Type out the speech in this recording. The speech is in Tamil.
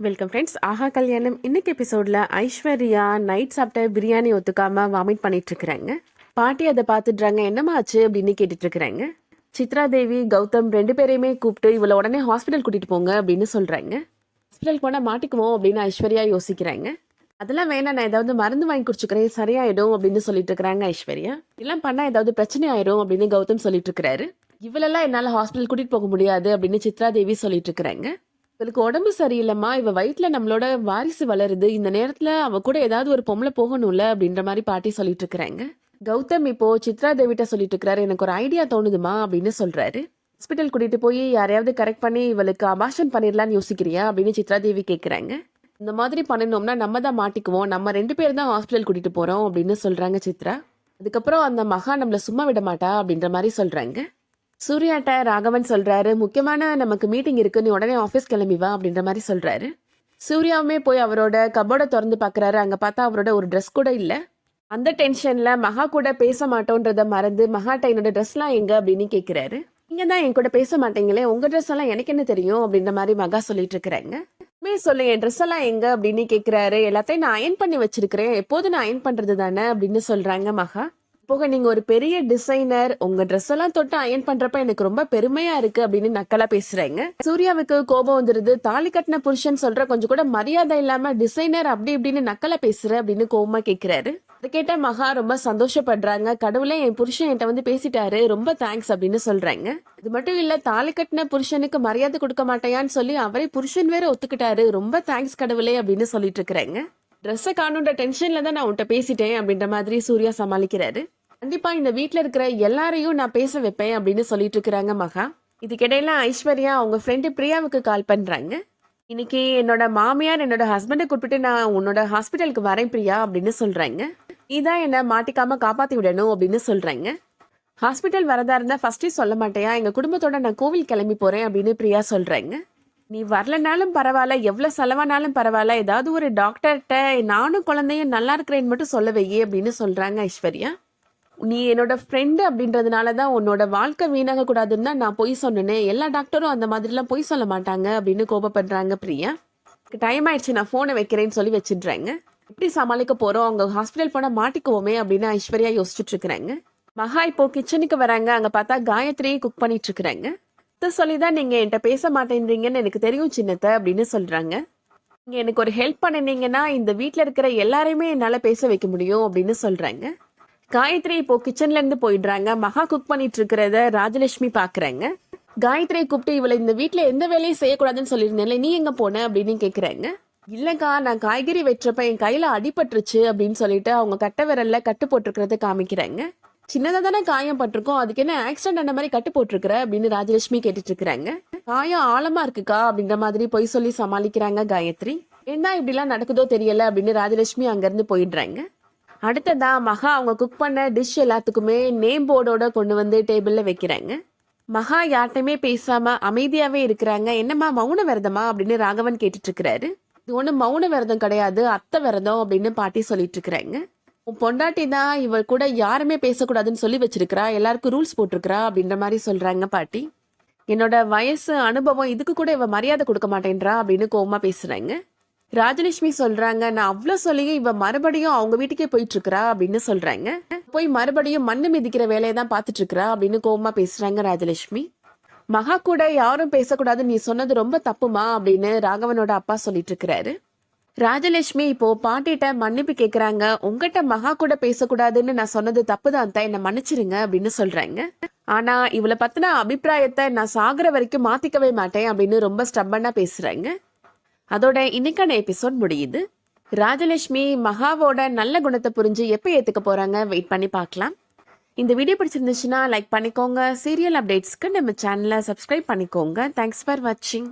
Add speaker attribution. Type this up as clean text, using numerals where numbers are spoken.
Speaker 1: Welcome friends. ஆஹா கல்யாணம் இன்னைக்கு எபிசோட்ல ஐஸ்வர்யா நைட் சாப்பிட்ட பிரியாணி ஒத்துக்காம வாமிட் பண்ணிட்டு இருக்கிறாங்க. பாட்டி அதை பார்த்துடுறாங்க. என்னமா ஆச்சு அப்படின்னு கேட்டுட்டு இருக்கிறாங்க. சித்ரா தேவி கௌதம் ரெண்டு பேரையுமே கூப்பிட்டு இவளை உடனே ஹாஸ்பிட்டல் கூட்டிட்டு போங்க அப்படின்னு சொல்றாங்க. ஹாஸ்பிட்டல் போனால் மாட்டிக்குவோம் அப்படின்னு ஐஸ்வர்யா யோசிக்கிறாங்க. அதெல்லாம் வேணாம், நான் ஏதாவது மருந்து வாங்கி குடிச்சுக்கிறேன், சரியாயிடும் அப்படின்னு சொல்லிட்டு இருக்கிறாங்க ஐஸ்வர்யா. இதெல்லாம் பண்ணா ஏதாவது பிரச்சனை ஆயிடும் அப்படின்னு கௌதம் சொல்லிட்டு இருக்கிறாரு. இவளெல்லாம் என்னால் ஹாஸ்பிட்டல் கூட்டிட்டு போக முடியாது அப்படின்னு சித்ரா தேவி சொல்லிட்டு இருக்கிறாங்க. இவளுக்கு உடம்பு சரியில்லைம்மா, இவ வயிற்றுல நம்மளோட வாரிசு வளருது, இந்த நேரத்துல அவ கூட ஏதாவது ஒரு பொம்பளை போகணும்ல அப்படின்ற மாதிரி பாட்டி சொல்லிட்டு இருக்கிறாங்க. கௌதம் இப்போ சித்ரா தேவிட்ட சொல்லிட்டு இருக்கிறாரு, எனக்கு ஒரு ஐடியா தோணுதுமா அப்படின்னு சொல்றாரு. ஹாஸ்பிட்டல் கூட்டிட்டு போய் யாரையாவது கரெக்ட் பண்ணி இவளுக்கு அபாஷன் பண்ணிடலான்னு யோசிக்கிறியா அப்படின்னு சித்ரா தேவி கேட்குறாங்க. இந்த மாதிரி பண்ணணும்னா நம்ம தான் மாட்டிக்குவோம், நம்ம ரெண்டு பேர் தான் ஹாஸ்பிட்டல் கூட்டிட்டு போறோம் அப்படின்னு சொல்றாங்க சித்ரா. அதுக்கப்புறம் அந்த மகா நம்மள சும்மா விட மாட்டா அப்படின்ற மாதிரி சொல்றாங்க. சூர்யாட்ட ராகவன் சொல்றாரு, முக்கியமான நமக்கு மீட்டிங் இருக்கு, நீ உடனே ஆஃபீஸ் கிளம்பி வா அப்படின்ற மாதிரி சொல்றாரு. சூர்யாவுமே போய் அவரோட கபோர்டை திறந்து பார்க்குறாரு. அங்கே பார்த்தா அவரோட ஒரு ட்ரெஸ் கூட இல்லை. அந்த டென்ஷனில் மகா கூட பேச மாட்டோன்றதை மறந்து மகாட்ட என்னோட ட்ரெஸ்லாம் எங்க அப்படின்னு கேட்குறாரு. நீங்கள் தான் என் கூட பேச மாட்டீங்களே, உங்கள் ட்ரெஸ் எல்லாம் எனக்கு என்ன தெரியும் அப்படின்ற மாதிரி மகா சொல்லிட்டு இருக்கிறாங்க. சொல்லு, என் ட்ரெஸ் எல்லாம் எங்க அப்படின்னு கேட்குறாரு. எல்லாத்தையும் நான் அயன் பண்ணி வச்சிருக்கிறேன், எப்போது நான் அயன் பண்ணுறது தானே அப்படின்னு சொல்கிறாங்க மகா. போக நீங்க ஒரு பெரிய டிசைனர், உங்க ட்ரெஸ் எல்லாம் தொட்டு அயன் பண்றப்ப எனக்கு ரொம்ப பெருமையா இருக்கு அப்படின்னு நக்கலா பேசுறாங்க. சூர்யாவுக்கு கோபம் வந்துருது. தாலி கட்டின புருஷன் சொல்ற கொஞ்சம் கூட மரியாதை இல்லாம டிசைனர் அப்படி இப்படின்னு நக்கலா பேசுற அப்படின்னு கோபமா கேட்கிறாரு. அதை கேட்ட மகா ரொம்ப சந்தோஷப்படுறாங்க. கடவுளே, என் புருஷன் என்கிட்ட வந்து பேசிட்டாரு, ரொம்ப தேங்க்ஸ் அப்படின்னு சொல்றாங்க. இது மட்டும் இல்ல, தாலி கட்டின புருஷனுக்கு மரியாதை கொடுக்க மாட்டேயான்னு சொல்லி அவரே புருஷன் வேற ஒத்துக்கிட்டாரு, ரொம்ப தேங்க்ஸ் கடவுளே அப்படின்னு சொல்லிட்டு இருக்கிறாங்க. ட்ரெஸ்ஸை காணுன்ற டென்ஷன்ல தான் நான் உன்கிட்ட பேசிட்டேன் அப்படின்ற மாதிரி சூர்யா சமாளிக்கிறாரு. கண்டிப்பா இந்த வீட்டுல இருக்கிற எல்லாரையும் நான் பேச வைப்பேன் அப்படின்னு சொல்லிட்டு இருக்கிறாங்க மகா. இதுக்கிடையில ஐஸ்வர்யா அவங்க ஃப்ரெண்டு பிரியாவுக்கு கால் பண்றாங்க. இன்னைக்கு என்னோட மாமியார் என்னோட ஹஸ்பண்டை கூப்பிட்டு நான் உன்னோட ஹாஸ்பிட்டலுக்கு வரேன் பிரியா அப்படின்னு சொல்றாங்க. நீதான் என்ன மாட்டிக்காம காப்பாத்தி விடணும் அப்படின்னு சொல்றாங்க. ஹாஸ்பிட்டல் வரதா இருந்தா ஃபர்ஸ்டே சொல்ல மாட்டேயா, எங்க குடும்பத்தோட நான் கோவில் கிளம்பி போறேன் அப்படின்னு பிரியா சொல்றாங்க. நீ வரலனாலும் பரவாயில்ல, எவ்வளவு செலவானாலும் பரவாயில்ல, ஏதாவது ஒரு டாக்டர்கிட்ட நானும் குழந்தையும் நல்லா இருக்கிறேன்னு மட்டும் சொல்ல வையே அப்படின்னு சொல்றாங்க ஐஸ்வர்யா. நீ என்னோட ஃப்ரெண்டு அப்படின்றதுனால தான் உன்னோட வாழ்க்கை வீணாக கூடாதுன்னு தான் நான் பொய் சொன்னேனே, எல்லா டாக்டரும் அந்த மாதிரிலாம் பொய் சொல்ல மாட்டாங்க அப்படின்னு கோபப்படுறாங்க பிரியா. டைம் ஆயிடுச்சு, நான் ஃபோனை வைக்கிறேன்னு சொல்லி வச்சிடுறாங்க. எப்படி சமாளிக்க போறோம், அவங்க ஹாஸ்பிட்டல் போனால் மாட்டிக்குவோமே அப்படின்னு ஐஸ்வர்யா யோசிச்சுட்டு இருக்கிறாங்க. மகா இப்போ கிச்சனுக்கு வராங்க. அங்கே பார்த்தா காயத்ரி குக் பண்ணிட்டு இருக்கிறாங்க. இதை சொல்லி தான் நீங்கள் என்கிட்ட பேச மாட்டேன்றீங்கன்னு எனக்கு தெரியும் சின்னத்தை அப்படின்னு சொல்றாங்க. நீங்கள் எனக்கு ஒரு ஹெல்ப் பண்ணினீங்கன்னா இந்த வீட்டில் இருக்கிற எல்லாரையுமே என்னால் பேச வைக்க முடியும் அப்படின்னு சொல்றாங்க. காயத்ரி இப்போ கிச்சன்ல இருந்து போயிடுறாங்க. மகா குக் பண்ணிட்டு இருக்கிறத ராஜலட்சுமி பாக்குறாங்க. காயத்ரி கூப்பிட்டு, இவளை இந்த வீட்டுல எந்த வேலையும் செய்யக்கூடாதுன்னு சொல்லியிருந்தேன்ல, நீ எங்க போன அப்படின்னு கேக்குறாங்க. இல்லக்கா, நான் காய்கறி வெட்டுறப்ப என் கையில அடிபட்டுருச்சு அப்படின்னு சொல்லிட்டு அவங்க கட்ட விரல்ல கட்டு போட்டிருக்கிறத காமிக்கிறாங்க. சின்னதா தானே காயம் பட்டிருக்கோம், அதுக்கு என்ன ஆக்சிடென்ட் அந்த மாதிரி கட்டு போட்டிருக்கிற அப்படின்னு ராஜலட்சுமி கேட்டுட்டு இருக்கிறாங்க. காயம் ஆழமா இருக்குக்கா அப்படின்ற மாதிரி பொய் சொல்லி சமாளிக்கிறாங்க காயத்ரி. என்ன இப்படிலாம் நடக்குதோ தெரியல அப்படின்னு ராஜலட்சுமி அங்க இருந்து போயிடுறாங்க. அடுத்ததா மகா அவங்க குக் பண்ண டிஷ் எல்லாத்துக்குமே நேம் போர்டோட கொண்டு வந்து டேபிள்ல வைக்கிறாங்க. மகா யார்ட்டையுமே பேசாம அமைதியாவே இருக்கிறாங்க. என்னம்மா மௌன விரதமா அப்படின்னு ராகவன் கேட்டுட்டு இருக்கிறாரு. இது ஒண்ணு மௌன விரதம் கிடையாது, அத்தை விரதம் அப்படின்னு பாட்டி சொல்லிட்டு இருக்கிறாங்க. உன் பொண்டாட்டி தான் இவள் கூட யாருமே பேசக்கூடாதுன்னு சொல்லி வச்சிருக்கிறா, எல்லாருக்கும் ரூல்ஸ் போட்டிருக்கிறா அப்படின்ற மாதிரி சொல்றாங்க பாட்டி. என்னோட வயசு அனுபவம் இதுக்கு கூட இவ மரியாதை கொடுக்க மாட்டேன்றா அப்படின்னு கோவமா பேசுறாங்க. ராஜலட்சுமி சொல்றாங்க, நான் அவ்வளவு சொல்லியும் இவ மறுபடியும் அவங்க வீட்டுக்கே போயிட்டு இருக்கிறா அப்படின்னு சொல்றாங்க. போய் மறுபடியும் மண்ணு மிதிக்கிற வேலையை தான் பாத்துட்டு இருக்கிறா அப்படின்னு கோவமா பேசுறாங்க ராஜலட்சுமி. மகா கூட யாரும் பேசக்கூடாது, நீ சொன்னது ரொம்ப தப்புமா அப்படின்னு ராகவனோட அப்பா சொல்லிட்டு இருக்கிறாரு. ராஜலட்சுமி இப்போ பாட்டிட்ட மன்னிப்பு கேக்குறாங்க. உங்ககிட்ட மகா கூட பேசக்கூடாதுன்னு நான் சொன்னது தப்புதான் தான், என்ன மன்னிச்சிருங்க அப்படின்னு சொல்றாங்க. ஆனா இவளை பத்தின அபிப்பிராயத்தை நான் சாகுற வரைக்கும் மாத்திக்கவே மாட்டேன் அப்படின்னு ரொம்ப ஸ்டப்பனா பேசுறாங்க. அதோட இன்னைக்கான எபிசோட் முடியுது. ராஜலட்சுமி மகாவோட நல்ல குணத்தை புரிஞ்சு எப்போ ஏற்றுக்க போறாங்க வெயிட் பண்ணி பார்க்கலாம். இந்த வீடியோ பிடிச்சிருந்துச்சுன்னா லைக் பண்ணிக்கோங்க. சீரியல் அப்டேட்ஸ்க்கு நம்ம சேனலை சப்ஸ்கிரைப் பண்ணிக்கோங்க. தேங்க்ஸ் ஃபார் வாட்சிங்.